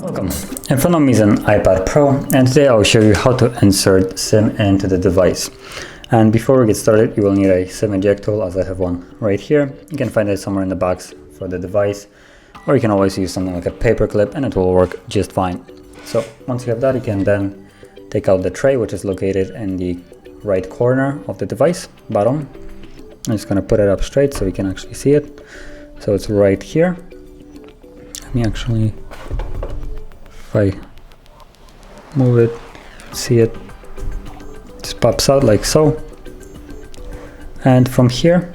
Welcome. In front of me is an iPad Pro, and today I'll show you how to insert SIM into the device. And before we get started, you will need a SIM eject tool, as I have one right here. You can find it somewhere in the box for the device, or you can always use something like a paper clip and it will work just fine. So once you have that, you can then take out the tray, which is located in the right corner of the device, bottom. I'm just gonna put it up straight so we can actually see it. So it's right here. Let me actually, if I move it, see it, just pops out like so. And from here,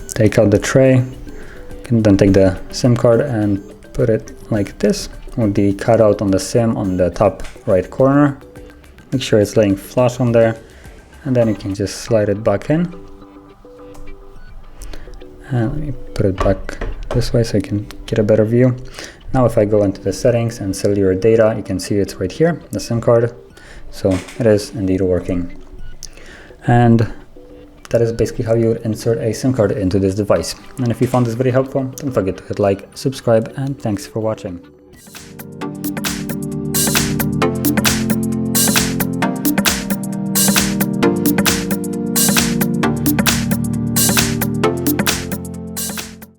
take out the tray. You can then take the SIM card and put it like this, with the cutout on the SIM on the top right corner. Make sure it's laying flush on there, and then you can just slide it back in. And let me put it back this way so you can get a better view. Now if I go into the settings and cellular data, you can see it's right here, the SIM card. So it is indeed working. And that is basically how you would insert a SIM card into this device. And if you found this video helpful, don't forget to hit like, subscribe, and thanks for watching.